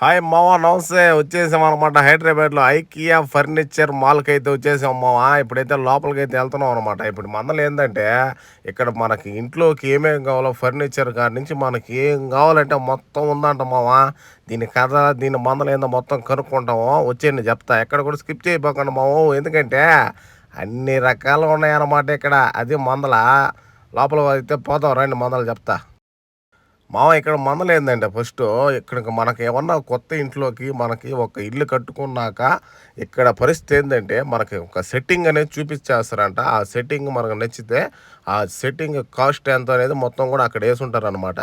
Hi మావా, నమస్తే. వచ్చేసాం అనమాట హైదరాబాద్లో ఐకియా ఫర్నిచర్ మాల్కి అయితే వచ్చేసాం మావా. ఇప్పుడైతే లోపలికి అయితే వెళ్తున్నాం అనమాట. ఇప్పుడు మందలు ఏంటంటే ఇక్కడ మనకి ఇంట్లోకి ఏమేమి కావాలో ఫర్నిచర్ కాడి నుంచి మనకి ఏం కావాలంటే మొత్తం ఉందంట మావా. దీని కథ, దీని మందలు ఏందో మొత్తం కనుక్కుంటాము. వచ్చేయండి చెప్తా, ఎక్కడ కూడా స్కిప్ చేయబోకండి మావా. ఎందుకంటే అన్ని రకాలు ఉన్నాయన్నమాట ఇక్కడ. అది మందల లోపల అయితే పోతాం రండి, మందలు చెప్తా. మావ ఇక్కడ మందలేందంటే ఫస్ట్ ఇక్కడికి మనకి ఏమన్నా కొత్త ఇంట్లోకి మనకి ఒక ఇల్లు కట్టుకున్నాక ఇక్కడ పరిస్థితి ఏంటంటే మనకి ఒక సెట్టింగ్ అనేది చూపించేస్తారంట. ఆ సెట్టింగ్ మనకు నచ్చితే ఆ సెట్టింగ్ కాస్ట్ ఎంత అనేది మొత్తం కూడా అక్కడ వేసుంటారనమాట.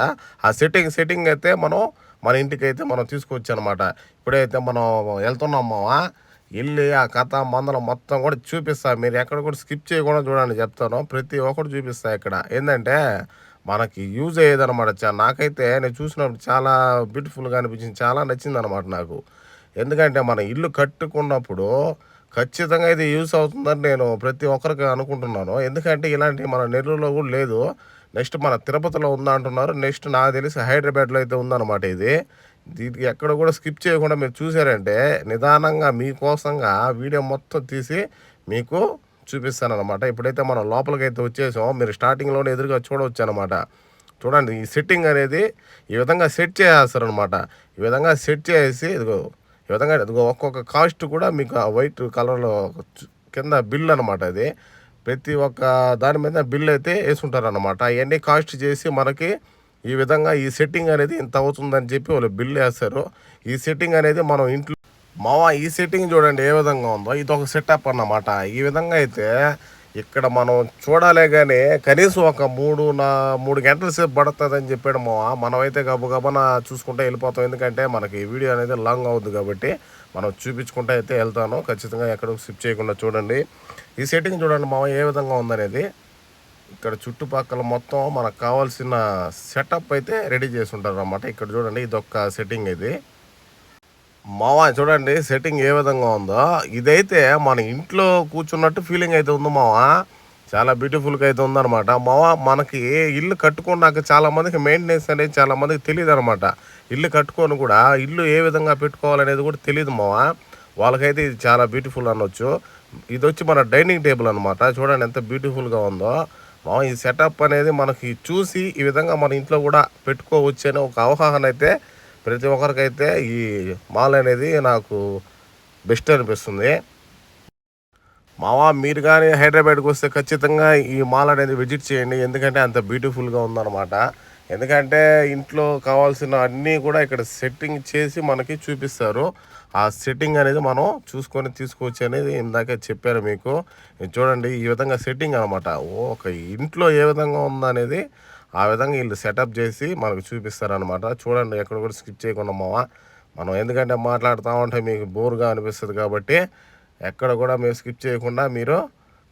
ఆ సెట్టింగ్ అయితే మనం మన ఇంటికి అయితే మనం తీసుకొచ్చి అనమాట. ఇప్పుడైతే మనం వెళ్తున్నాం మావా. వెళ్ళి ఆ కథ మందలం మొత్తం కూడా చూపిస్తా. మీరు ఎక్కడ కూడా స్కిప్ చేయకుండా చూడండి చెప్తాను. ప్రతి ఒక్కటి చూపిస్తా. ఇక్కడ ఏంటంటే మనకి యూజ్ అయ్యేదనమాట. నాకైతే నేను చూసినప్పుడు చాలా బ్యూటిఫుల్గా అనిపించింది, చాలా నచ్చింది అనమాట నాకు. ఎందుకంటే మన ఇల్లు కట్టుకున్నప్పుడు ఖచ్చితంగా ఇది యూజ్ అవుతుందని నేను ప్రతి ఒక్కరికి అనుకుంటున్నాను. ఎందుకంటే ఇలాంటి మన నెల్లూరులో కూడా లేదు. నెక్స్ట్ మన తిరుపతిలో ఉందా అంటున్నారు. నెక్స్ట్ నాకు తెలిసి హైదరాబాద్లో అయితే ఉందన్నమాట ఇది. దీనికి ఎక్కడ కూడా స్కిప్ చేయకుండా మీరు చూసారంటే నిదానంగా మీకోసంగా వీడియో మొత్తం తీసి మీకు చూపిస్తానమాట. ఇప్పుడైతే మనం లోపలికైతే వచ్చేసాం. మీరు స్టార్టింగ్లోనే ఎదురుగా చూడవచ్చు అనమాట. చూడండి, ఈ సెట్టింగ్ అనేది ఈ విధంగా సెట్ చేసేస్తారనమాట. ఈ విధంగా సెట్ చేసి ఇదిగో ఈ విధంగా ఇదిగో ఒక్కొక్క కాస్ట్ కూడా మీకు ఆ వైట్ కలర్లో కింద బిల్ అనమాట. అది ప్రతి ఒక్క దాని మీద బిల్ అయితే వేసుంటారనమాట. అవన్నీ కాస్ట్ చేసి మనకి ఈ విధంగా ఈ సెట్టింగ్ అనేది ఇంత అవుతుందని చెప్పి వాళ్ళు బిల్ వేస్తారు. ఈ సెట్టింగ్ అనేది మనం ఇంట్లో మావా, ఈ సెట్టింగ్ చూడండి ఏ విధంగా ఉందో. ఇది ఒక సెటప్ అన్నమాట. ఈ విధంగా అయితే ఇక్కడ మనం చూడాలే కానీ కనీసం ఒక 3 గంటల సేపు పడుతుందని చెప్పాడు మావా. మనమైతే గబగబన చూసుకుంటే వెళ్ళిపోతాం. ఎందుకంటే మనకి వీడియో అనేది లాంగ్ అవుతుంది కాబట్టి మనం చూపించుకుంటే అయితే వెళ్తాను. ఖచ్చితంగా ఎక్కడ స్కిప్ చేయకుండా చూడండి. ఈ సెట్టింగ్ చూడండి మావా ఏ విధంగా ఉందనేది. ఇక్కడ చుట్టుపక్కల మొత్తం మనకు కావాల్సిన సెటప్ అయితే రెడీ చేసి ఉంటారు అన్నమాట. ఇక్కడ చూడండి, ఇదొక సెట్టింగ్. ఇది మావా చూడండి సెట్టింగ్ ఏ విధంగా ఉందో. ఇదైతే మన ఇంట్లో కూర్చున్నట్టు ఫీలింగ్ అయితే ఉంది మావా. చాలా బ్యూటిఫుల్గా అయితే ఉందన్నమాట మావా. మనకి ఇల్లు కట్టుకున్నాక చాలామందికి మెయింటెనెన్స్ అనేది చాలామందికి తెలియదు అనమాట. ఇల్లు కట్టుకొని కూడా ఇల్లు ఏ విధంగా పెట్టుకోవాలనేది కూడా తెలియదు మావా. వాళ్ళకైతే ఇది చాలా బ్యూటిఫుల్ అనొచ్చు. ఇది వచ్చి మన డైనింగ్ టేబుల్ అనమాట. చూడండి ఎంత బ్యూటిఫుల్గా ఉందో మావా. ఈ సెటప్ అనేది మనకి చూసి ఈ విధంగా మన ఇంట్లో కూడా పెట్టుకోవచ్చు అనే ఒక అవగాహన అయితే ప్రతి ఒక్కరికైతే ఈ మాల్ అనేది నాకు బెస్ట్ అనిపిస్తుంది మావా. మీరు కానీ హైదరాబాద్కి వస్తే ఖచ్చితంగా ఈ మాల్ అనేది విజిట్ చేయండి. ఎందుకంటే అంత బ్యూటిఫుల్గా ఉందన్నమాట. ఎందుకంటే ఇంట్లో కావాల్సిన అన్నీ కూడా ఇక్కడ సెట్టింగ్ చేసి మనకి చూపిస్తారు. ఆ సెట్టింగ్ అనేది మనం చూసుకొని తీసుకోవచ్చు అనేది ఇందాక చెప్పారు మీకు. చూడండి ఈ విధంగా సెట్టింగ్ అనమాట. ఒక ఇంట్లో ఏ విధంగా ఉందనేది ఆ విధంగా వీళ్ళు సెటప్ చేసి మనకు చూపిస్తారనమాట. చూడండి ఎక్కడ కూడా స్కిప్ చేయకుండా మావా. మనం ఎందుకంటే మాట్లాడుతూ ఉంటే మీకు బోర్గా అనిపిస్తుంది కాబట్టి ఎక్కడ కూడా మీరు స్కిప్ చేయకుండా మీరు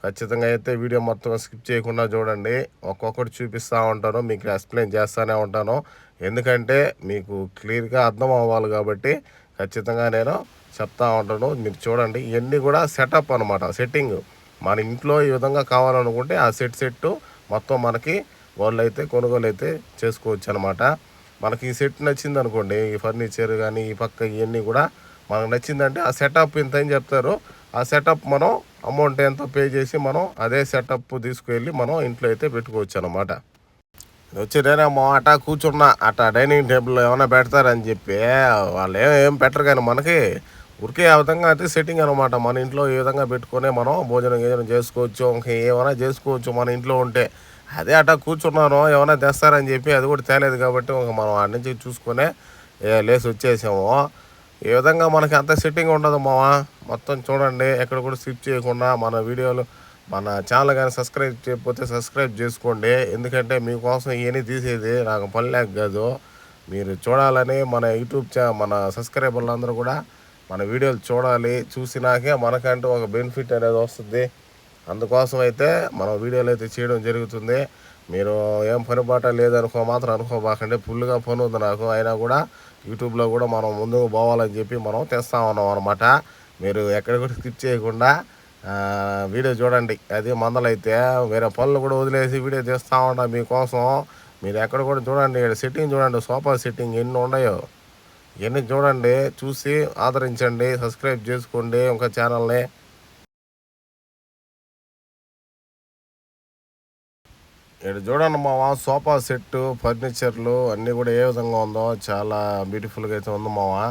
ఖచ్చితంగా అయితే వీడియో మొత్తం స్కిప్ చేయకుండా చూడండి. ఒక్కొక్కటి చూపిస్తూ ఉంటాను, మీకు ఎక్స్ప్లెయిన్ చేస్తూనే ఉంటాను. ఎందుకంటే మీకు క్లియర్గా అర్థం అవ్వాలి కాబట్టి ఖచ్చితంగా నేను చెప్తా ఉంటాను. మీరు చూడండి, ఇవన్నీ కూడా సెటప్ అనమాట. సెట్టింగ్ మన ఇంట్లో ఈ విధంగా కావాలనుకుంటే ఆ సెట్ మొత్తం మనకి వాళ్ళు అయితే కొనుగోలు అయితే చేసుకోవచ్చు అనమాట. మనకి ఈ సెట్ నచ్చింది అనుకోండి, ఈ ఫర్నిచర్ కానీ ఈ పక్క ఇవన్నీ కూడా మనకు నచ్చిందంటే ఆ సెటప్ ఇంత అని చెప్తారు. ఆ సెటప్ మనం అమౌంట్ ఎంతో పే చేసి మనం అదే సెటప్ తీసుకువెళ్ళి మనం ఇంట్లో అయితే పెట్టుకోవచ్చు అనమాట. వచ్చి నేనేమో అటా కూర్చున్నా, అటా డైనింగ్ టేబుల్ ఏమైనా పెడతారని చెప్పి వాళ్ళు ఏం పెట్టరు. కానీ మనకి ఉరికే ఆ విధంగా అయితే సెట్టింగ్ అనమాట. మన ఇంట్లో ఈ విధంగా పెట్టుకొని మనం భోజనం చేసుకోవచ్చు, ఇంకా ఏమైనా చేసుకోవచ్చు మన ఇంట్లో ఉంటే. అదే అటా కూర్చున్నాను, ఏమైనా తెస్తారని చెప్పి అది కూడా తేలేదు కాబట్టి మనం ఆడ నుంచి చూసుకొని లేసి వచ్చేసాము. ఈ విధంగా మనకి అంత సెట్టింగ్ ఉండదు మావా. మొత్తం చూడండి, ఎక్కడ కూడా స్కిప్ చేయకుండా మన వీడియోలు మన ఛానల్ కానీ సబ్స్క్రైబ్ చేయకపోతే సబ్స్క్రైబ్ చేసుకోండి. ఎందుకంటే మీకోసం ఇవన్నీ తీసేది నాకు పని లేక కాదు. మీరు చూడాలని మన మన సబ్స్క్రైబర్లు అందరూ కూడా మన వీడియోలు చూడాలి. చూసినాకే మనకంటూ ఒక బెనిఫిట్ అనేది వస్తుంది. అందుకోసం అయితే మనం వీడియోలు అయితే చేయడం జరుగుతుంది. మీరు ఏం పని బాట లేదనుకో మాత్రం అనుకోబాకండి. ఫుల్గా పని ఉంది నాకు. అయినా కూడా యూట్యూబ్లో కూడా మనం ముందుకు పోవాలని చెప్పి మనం తెస్తా ఉన్నాం అనమాట. మీరు ఎక్కడ కూడా స్కిప్ చేయకుండా వీడియో చూడండి. అది మందలైతే వేరే పనులు కూడా వదిలేసి వీడియో తీస్తూ ఉంటాం మీకోసం. మీరు ఎక్కడ కూడా చూడండి, సెట్టింగ్ చూడండి, సోఫా సెట్టింగ్ ఎన్ని ఉన్నాయో. ఇవన్నీ చూడండి, చూసి ఆదరించండి, సబ్స్క్రైబ్ చేసుకోండి ఇంకా ఛానల్ని. ఇక్కడ చూడండి మావా, సోఫా సెట్టు ఫర్నిచర్లు అన్నీ కూడా ఏ విధంగా ఉందో చాలా బ్యూటిఫుల్గా అయితే ఉంది మావా.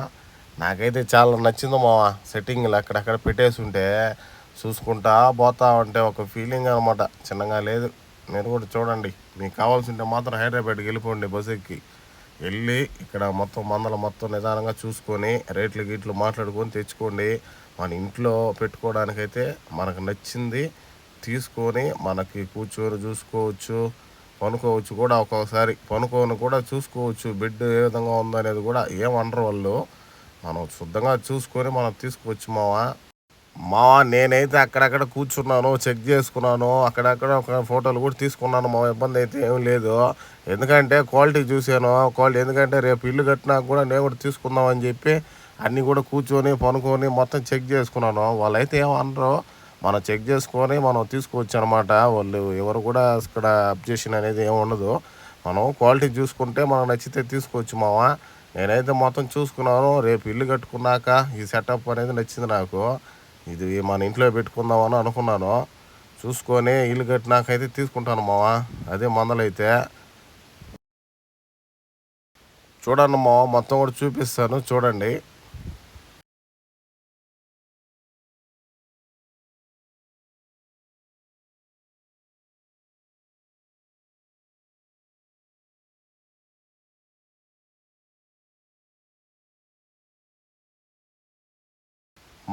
నాకైతే చాలా నచ్చింది మావా. సెట్టింగ్లు అక్కడక్కడ పెట్టేసి ఉంటే చూసుకుంటా పోతా ఉంటే ఒక ఫీలింగ్ అనమాట, చిన్నగా లేదు. మీరు కూడా చూడండి, మీకు కావాల్సింటే మాత్రం హైదరాబాద్కి వెళ్ళిపోండి, బస్ ఎక్కి వెళ్ళి ఇక్కడ మొత్తం మందలు మొత్తం నిదానంగా చూసుకొని రేట్లు గీట్లు మాట్లాడుకొని తెచ్చుకోండి. మన ఇంట్లో పెట్టుకోవడానికైతే మనకు నచ్చింది తీసుకొని మనకి కూర్చొని చూసుకోవచ్చు, పనుకోవచ్చు కూడా. ఒక్కొక్కసారి పనుకొని కూడా చూసుకోవచ్చు, బెడ్ ఏ విధంగా ఉందనేది కూడా ఏమనరు వాళ్ళు. మనం శుద్ధంగా చూసుకొని మనం తీసుకోవచ్చు మావా. మావా నేనైతే అక్కడక్కడ కూర్చున్నాను, చెక్ చేసుకున్నాను, అక్కడక్కడ ఒక ఫోటోలు కూడా తీసుకున్నాను మా, ఇబ్బంది అయితే ఏం లేదు. ఎందుకంటే క్వాలిటీ చూశాను, క్వాలిటీ ఎందుకంటే రేపు ఇల్లు కట్టినాక కూడా నేను కూడా తీసుకుందామని చెప్పి అన్నీ కూడా కూర్చొని పనుకొని మొత్తం చెక్ చేసుకున్నాను. వాళ్ళైతే ఏమనరు, మనం చెక్ చేసుకొని మనం తీసుకోవచ్చు అనమాట. వాళ్ళు ఎవరు కూడా ఇక్కడ అబ్జెక్షన్ అనేది ఏమి ఉండదు. మనం క్వాలిటీ చూసుకుంటే మనకు నచ్చితే తీసుకోవచ్చు మావా. నేనైతే మొత్తం చూసుకున్నాను, రేపు ఇల్లు కట్టుకున్నాక ఈ సెటప్ అనేది నచ్చింది నాకు. ఇది మన ఇంట్లో పెట్టుకుందామని అనుకున్నాను. చూసుకొని ఇల్లు కట్టినాకైతే తీసుకుంటాను మావా. అదే మందలైతే చూడండి మావా, మొత్తం కూడా చూపిస్తాను చూడండి.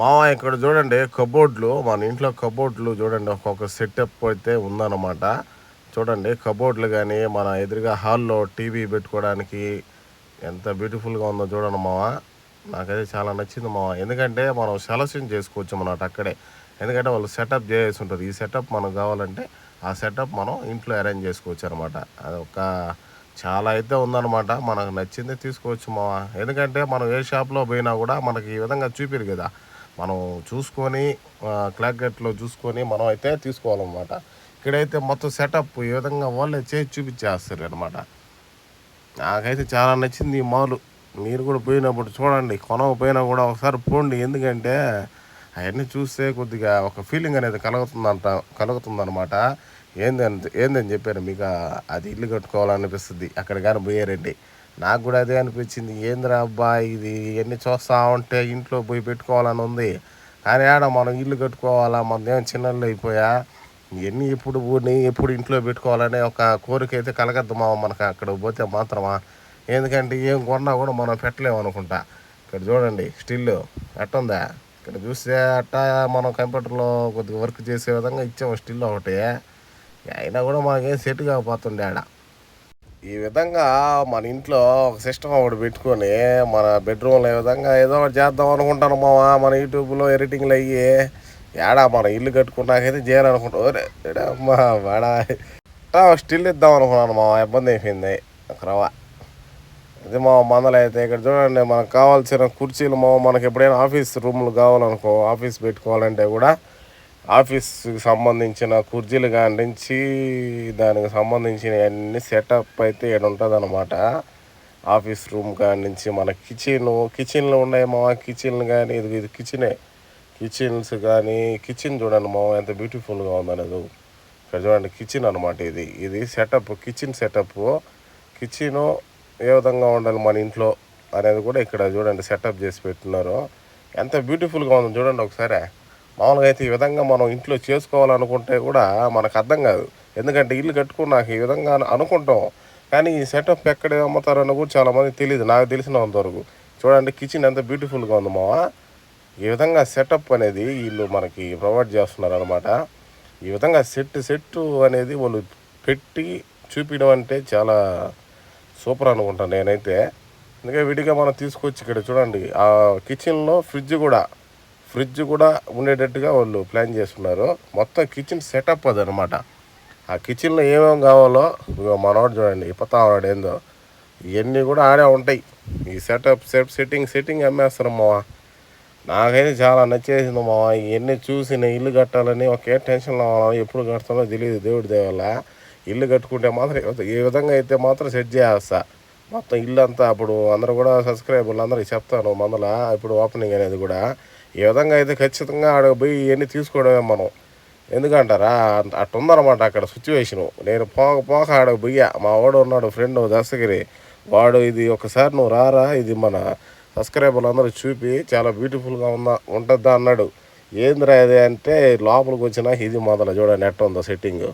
మావా ఇక్కడ చూడండి కబోర్డ్లు, మన ఇంట్లో కబోర్డ్లు చూడండి, ఒక్కొక్క సెటప్ అయితే ఉందన్నమాట. చూడండి కబోర్డ్లు కానీ మన ఎదురుగా హాల్లో టీవీ పెట్టుకోవడానికి ఎంత బ్యూటిఫుల్గా ఉందో చూడండి మావా. నాకైతే చాలా నచ్చింది మావా. ఎందుకంటే మనం సెలక్షన్ చేసుకోవచ్చు అన్నమాట అక్కడే. ఎందుకంటే వాళ్ళు సెటప్ చేసి ఉంటారు. ఈ సెటప్ మనకు కావాలంటే ఆ సెటప్ మనం ఇంట్లో అరేంజ్ చేసుకోవచ్చు అనమాట. అదొక చాలా అయితే ఉందన్నమాట. మనకు నచ్చింది తీసుకోవచ్చు మావా. ఎందుకంటే మనం ఏ షాప్లో పోయినా కూడా మనకి ఈ విధంగా చూపిరు కదా, మనం చూసుకొని క్లాక్గెట్లో చూసుకొని మనం అయితే తీసుకోవాలన్నమాట. ఇక్కడైతే మొత్తం సెటప్ ఈ విధంగా వాళ్ళే చేసి చూపించేస్తారు అనమాట. నాకైతే చాలా నచ్చింది ఈ మాల్. మీరు కూడా పోయినప్పుడు చూడండి, కొనకపోయినా కూడా ఒకసారి పోండి. ఎందుకంటే అవన్నీ చూస్తే కొద్దిగా ఒక ఫీలింగ్ అనేది కలుగుతుందన్నమాట. ఏందని చెప్పారు మీకు, అది ఇల్లు కట్టుకోవాలనిపిస్తుంది అక్కడ కానీ పోయారండి. నాకు కూడా అదే అనిపించింది, ఏందిరా అబ్బాయి ఇది, ఇవన్నీ చూస్తూ ఉంటే ఇంట్లో పోయి పెట్టుకోవాలని ఉంది. కానీ ఆడ మనం ఇల్లు కట్టుకోవాలా, మనదేమో చిన్నళ్ళు అయిపోయా, ఇవన్నీ ఎప్పుడు ఊరిని ఎప్పుడు ఇంట్లో పెట్టుకోవాలనే ఒక కోరిక అయితే కలగద్దు మామ మనకు అక్కడ పోతే మాత్రమా. ఎందుకంటే ఏం కొన్నా కూడా మనం పెట్టలేము అనుకుంటా. ఇక్కడ చూడండి స్టిల్ ఎట్టుందా, ఇక్కడ చూస్తే అట్టా మనం కంప్యూటర్లో కొద్దిగా వర్క్ చేసే విధంగా ఇచ్చాము స్టిల్ ఒకటి. అయినా కూడా మనకేం సెట్ కాకపోతుండే ఆడ. ఈ విధంగా మన ఇంట్లో ఒక సిస్టమ్ ఒకటి పెట్టుకొని మన బెడ్రూమ్లో ఈ విధంగా ఏదో ఒకటి చేద్దాం అనుకుంటాను మావా. మన యూట్యూబ్లో ఎడిటింగ్లు అయ్యి ఏడా మనం ఇల్లు కట్టుకున్నాకైతే చేయాలనుకుంటాం. అమ్మా వాడా స్టిల్ ఇద్దాం అనుకున్నాను మావా, ఇబ్బంది అయిపోయింది ఒక రవ్వ. ఇది మా మందలు అయితే ఇక్కడ చూడండి, మనకు కావాల్సిన కుర్చీలు మనకి ఎప్పుడైనా ఆఫీస్ రూమ్లు కావాలనుకో, ఆఫీస్ పెట్టుకోవాలంటే కూడా ఆఫీస్కి సంబంధించిన కుర్చీలు కానించి దానికి సంబంధించిన అన్ని సెటప్ అయితే ఇక్కడ ఉంటుంది అనమాట. ఆఫీస్ రూమ్ కానించి మన కిచెన్లు ఉన్నాయి మా, కిచెన్లు కానీ ఇది కిచెనే, కిచెన్స్ కానీ కిచెన్ చూడండి మా ఎంత బ్యూటిఫుల్గా ఉందనేది. ఇక్కడ చూడండి కిచెన్ అనమాట. ఇది సెటప్, కిచెన్ సెటప్. కిచెను ఏ విధంగా ఉండాలి మన ఇంట్లో అనేది కూడా ఇక్కడ చూడండి సెటప్ చేసి పెట్టున్నారు. ఎంత బ్యూటిఫుల్గా ఉందో చూడండి ఒకసారి. మామూలుగా అయితే ఈ విధంగా మనం ఇంట్లో చేసుకోవాలనుకుంటే కూడా మనకు అర్థం కాదు. ఎందుకంటే ఇల్లు కట్టుకున్నాక ఈ విధంగా అనుకుంటాం, కానీ ఈ సెటప్ ఎక్కడ అమ్ముతారని కూడా చాలామంది తెలియదు. నాకు తెలిసినంతవరకు చూడండి కిచెన్ ఎంత బ్యూటిఫుల్గా ఉంది మావా. ఈ విధంగా సెటప్ అనేది వీళ్ళు మనకి ప్రొవైడ్ చేస్తున్నారు అనమాట. ఈ విధంగా సెట్ అనేది వాళ్ళు పెట్టి చూపించడం అంటే చాలా సూపర్ అనుకుంటాను నేనైతే. అందుకే విడిగా మనం తీసుకొచ్చి ఇక్కడ చూడండి ఆ కిచెన్లో ఫ్రిడ్జ్ కూడా ఉండేటట్టుగా వాళ్ళు ప్లాన్ చేస్తున్నారు. మొత్తం కిచెన్ సెటప్ అదనమాట. ఆ కిచెన్లో ఏమేమి కావాలో మనవాడు చూడండి ఇప్పుతా ఉన్నాడు ఏందో, ఇవన్నీ కూడా ఆడే ఉంటాయి. ఈ సెట్టింగ్ అమ్మేస్తారు మావా. నాకైతే చాలా నచ్చేసింది మావా. ఇవన్నీ చూసి నేను ఇల్లు కట్టాలని ఒకే టెన్షన్లో ఎప్పుడు కడతానో తెలియదు. దేవుడి దేవల్ల ఇల్లు కట్టుకుంటే మాత్రం ఈ విధంగా అయితే మాత్రం సెట్ చేస్తా. మొత్తం ఇల్లు అంతా అప్పుడు అందరూ కూడా సబ్స్క్రైబర్లు అందరికి చెప్తాను మందల ఇప్పుడు ఓపెనింగ్ అనేది కూడా ఈ విధంగా అయితే ఖచ్చితంగా ఆడ పోయి ఇవన్నీ తీసుకోవడమే మనం. ఎందుకంటారా అట్టుందనమాట అక్కడ సిచ్యువేషను. నేను పోక పోక ఆడ పోయా, మా వాడు ఉన్నాడు ఫ్రెండ్ దస్తగిరి, వాడు ఇది ఒకసారి నువ్వు రారా, ఇది మన సబ్స్క్రైబర్లు అందరూ చూపి చాలా బ్యూటిఫుల్గా ఉంటుందా అన్నాడు. ఏందిరా ఇది అంటే లోపలికి వచ్చినా ఇది మొదలు చూడండి ఎట్ట ఉందో సెట్టింగ్.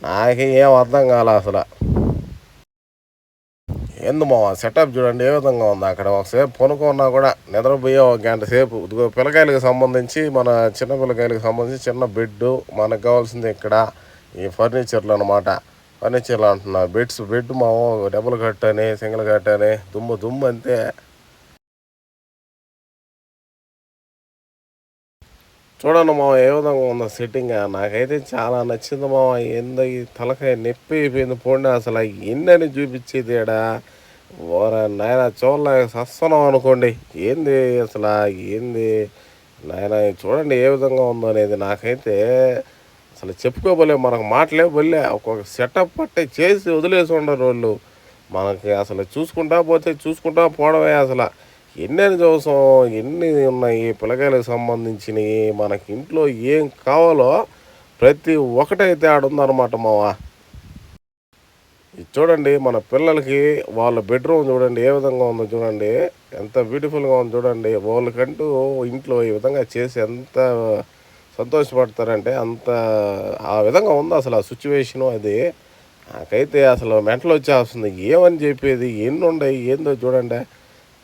నాకేం ఏం అర్థం కాలే అసలు. ఏంది మా సెటప్ చూడండి ఏ విధంగా ఉంది. అక్కడ ఒకసేపు పనుకున్నా కూడా నిద్రపోయే ఒక గంట సేపు. ఇదిగో పిల్లకాయలకు సంబంధించి మన చిన్న పిల్లకాయలకు సంబంధించి చిన్న బెడ్, మనకు కావాల్సింది ఇక్కడ ఈ ఫర్నిచర్లు అనమాట. ఫర్నిచర్లు అంటున్నా బెడ్ మా డబుల్ కట్ అని సింగిల్ కట్ అని దుమ్ము దుమ్ము అంతే. చూడండి మావ ఏ విధంగా ఉందో సెట్టింగ్. నాకైతే చాలా నచ్చింది మావ. ఏందో ఈ తలకాయ నొప్పి అయిపోయింది పోండి అసలు. ఎన్నని చూపించేది ఈడ ఓరా నాయన చూడలేక సస్తున్నాం అనుకోండి. ఏంది అసలు ఏంది నాయన చూడండి ఏ విధంగా ఉందో అనేది. నాకైతే అసలు చెప్పుకోబోలే, మనకు మాటలే బొల్లే. ఒక్కొక్క సెటప్ పట్టే చేసి వదిలేసి ఉండరు వాళ్ళు. మనకి అసలు చూసుకుంటా పోతే చూసుకుంటా పోవడమే అసలు. ఎన్నెన్ని చూసాం, ఎన్ని ఉన్నాయి పిల్లకాయలకు సంబంధించినవి. మనకి ఇంట్లో ఏం కావాలో ప్రతి ఒక్కటైతే ఆడుందనమాట మావా. ఇది చూడండి మన పిల్లలకి వాళ్ళ బెడ్రూమ్ చూడండి ఏ విధంగా ఉందో చూడండి. ఎంత బ్యూటిఫుల్గా ఉందో చూడండి. వాళ్ళకంటూ ఇంట్లో ఈ విధంగా చేసి ఎంత సంతోషపడతారంటే అంత ఆ విధంగా ఉంది అసలు ఆ సిచ్యువేషను అది. నాకైతే అసలు మెంటలు వచ్చేస్తుంది. ఏమని చెప్పేది, ఎన్ని ఉన్నాయి ఏందో చూడండి.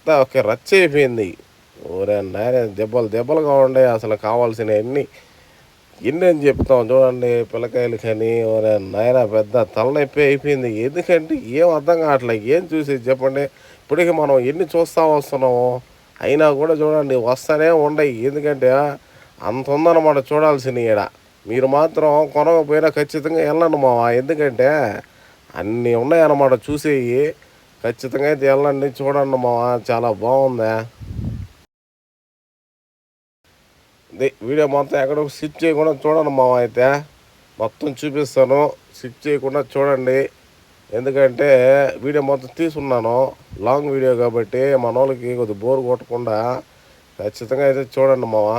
అంతా ఒక రచ్చ అయిపోయింది. ఓరే నాయన దెబ్బలు దెబ్బలుగా ఉండే అసలు కావాల్సినవన్నీ. ఎన్ని అని చెప్తాం చూడండి పిల్లకాయలు కానీ. ఓరే నాయన పెద్ద తలనొప్పి అయిపోయింది. ఎందుకంటే ఏం అర్థం కావట్లేదు, ఏం చూసేది చెప్పండి. ఇప్పటికీ మనం ఎన్ని చూస్తూ వస్తున్నాము అయినా కూడా చూడండి వస్తూనే ఉండయి. ఎందుకంటే అంత ఉందన్నమాట చూడాల్సినవి ఈడ. మీరు మాత్రం కొనకపోయినా ఖచ్చితంగా వెళ్ళండి మావా. ఎందుకంటే అన్నీ ఉన్నాయన్నమాట చూసేవి. ఖచ్చితంగా అయితే వెళ్ళండి చూడండి మావా, చాలా బాగుందా. వీడియో మొత్తం ఎక్కడ స్కిప్ చేయకుండా చూడండి మావా. అయితే మొత్తం చూపిస్తాను, స్కిప్ చేయకుండా చూడండి. ఎందుకంటే వీడియో మొత్తం తీసుకున్నాను లాంగ్ వీడియో కాబట్టి మన వాళ్ళకి కొద్దిగా బోర్ కొట్టకుండా ఖచ్చితంగా అయితే చూడండి మావా.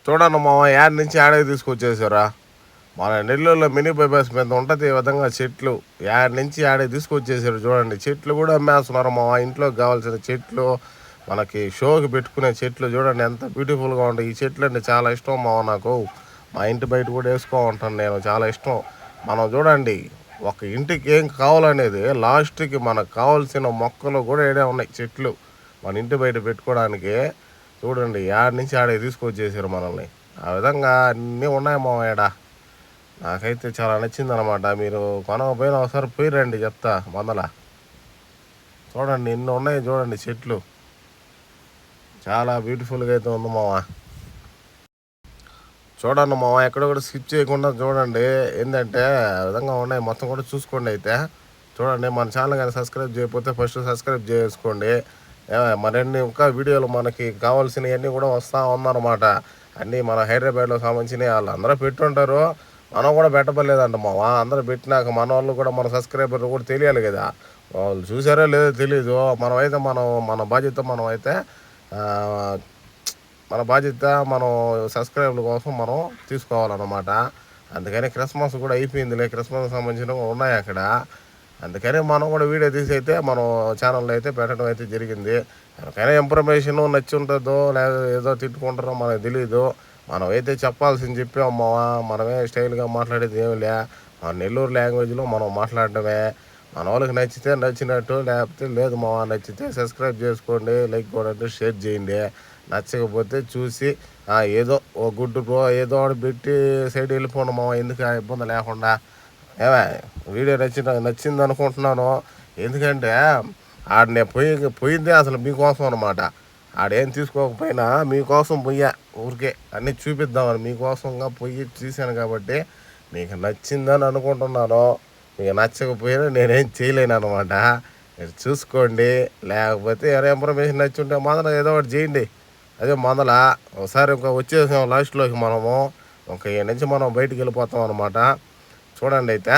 చూడండి మామ యాడ్ నుంచి యాడకి తీసుకొచ్చేసారా. మన నెల్లూరులో మినీ బైపాస్ మీద ఉంటుంది ఈ విధంగా చెట్లు. యాడ్ నుంచి యాడకి తీసుకొచ్చేసారు చూడండి. చెట్లు కూడా అమ్మేస్తున్నారు మా ఇంట్లోకి కావాల్సిన చెట్లు, మనకి షోకి పెట్టుకునే చెట్లు చూడండి ఎంత బ్యూటిఫుల్గా ఉంటాయి. ఈ చెట్లు అంటే చాలా ఇష్టం మావ నాకు. మా ఇంటి బయట కూడా వేసుకో ఉంటాను నేను, చాలా ఇష్టం. మనం చూడండి ఒక ఇంటికి ఏం కావాలనేది లాస్ట్కి మనకు కావాల్సిన మొక్కలు కూడా ఏడే ఉన్నాయి చెట్లు మన ఇంటి బయట పెట్టుకోవడానికి. చూడండి యాడ్ నుంచి ఆడే తీసుకొచ్చేసారు మనల్ని. ఆ విధంగా అన్నీ ఉన్నాయి మా ఏడ. నాకైతే చాలా నచ్చింది అనమాట. మీరు కొనకపోయినా ఒకసారి పోయి రండి చెప్తా మందల. చూడండి ఎన్ని ఉన్నాయి చూడండి చెట్లు. చాలా బ్యూటిఫుల్గా అయితే ఉంది మావా. చూడండి మావా ఎక్కడ కూడా స్కిప్ చేయకుండా చూడండి. ఏంటంటే ఆ విధంగా ఉన్నాయి మొత్తం కూడా చూసుకోండి అయితే. చూడండి. మన ఛానల్ కానీ సబ్స్క్రైబ్ చేయకపోతే ఫస్ట్ సబ్స్క్రైబ్ చేసుకోండి. మరిన్ని ఇంకా వీడియోలు మనకి కావాల్సినవన్నీ కూడా వస్తూ ఉందన్నమాట. అన్నీ మన హైదరాబాద్లో సంబంధించినవి వాళ్ళందరూ పెట్టుంటారు, మనం కూడా పెట్టబలేదంట మావా. అందరూ పెట్టినాక మన వాళ్ళు కూడా మన సబ్స్క్రైబర్లు కూడా తెలియాలి కదా. వాళ్ళు చూసారో లేదో తెలీదు. మనమైతే మన బాధ్యత మనమైతే మన బాధ్యత మనం సబ్స్క్రైబర్ల కోసం మనం తీసుకోవాలన్నమాట. అందుకని క్రిస్మస్ కూడా అయిపోయిందిలే, క్రిస్మస్ సంబంధించినవి ఉన్నాయి అక్కడ. అందుకని మనం కూడా వీడియో తీసి అయితే మనం ఛానల్లో అయితే పెట్టడం అయితే జరిగింది. ఎవరికైనా ఇన్ఫర్మేషన్ నచ్చి ఉంటుందో లేదా ఏదో తిట్టుకుంటారో మనకు తెలీదు. మనం అయితే చెప్పాల్సింది చెప్పామమ్మా. మనమే స్టైల్గా మాట్లాడేది ఏమి లే, మన నెల్లూరు లాంగ్వేజ్లో మనం మాట్లాడటమే. మన వాళ్ళకి నచ్చితే నచ్చినట్టు, లేకపోతే లేదు మావా. నచ్చితే సబ్స్క్రైబ్ చేసుకోండి, లైక్ కూడా షేర్ చేయండి. నచ్చకపోతే చూసి ఏదో ఓ గుడ్డు ఏదో ఒకటి పెట్టి సైడ్ వెళ్ళిపోండి మావా. ఎందుకు ఇబ్బంది లేకుండా. ఏమే వీడియో నచ్చింది అనుకుంటున్నాను. ఎందుకంటే ఆడనే పోయిందే అసలు మీకోసం అనమాట. ఆడేం తీసుకోకపోయినా మీకోసం పోయా, ఊరికే అన్నీ చూపిద్దామని మీకోసంగా పోయి చూశాను కాబట్టి మీకు నచ్చిందని అనుకుంటున్నాను. మీకు నచ్చకపోయినా నేనేం చేయలేను అనమాట. మీరు చూసుకోండి. లేకపోతే ఎవరైనా ఇన్ఫర్మేషన్ నచ్చి ఉంటే మొదల ఏదో ఒకటి చేయండి. అదే మొదల ఒకసారి ఇంకా వచ్చేసాం లాస్ట్లోకి మనము. ఇంకా ఈ నుంచి మనం బయటికి వెళ్ళిపోతాం అనమాట. చూడండి అయితే.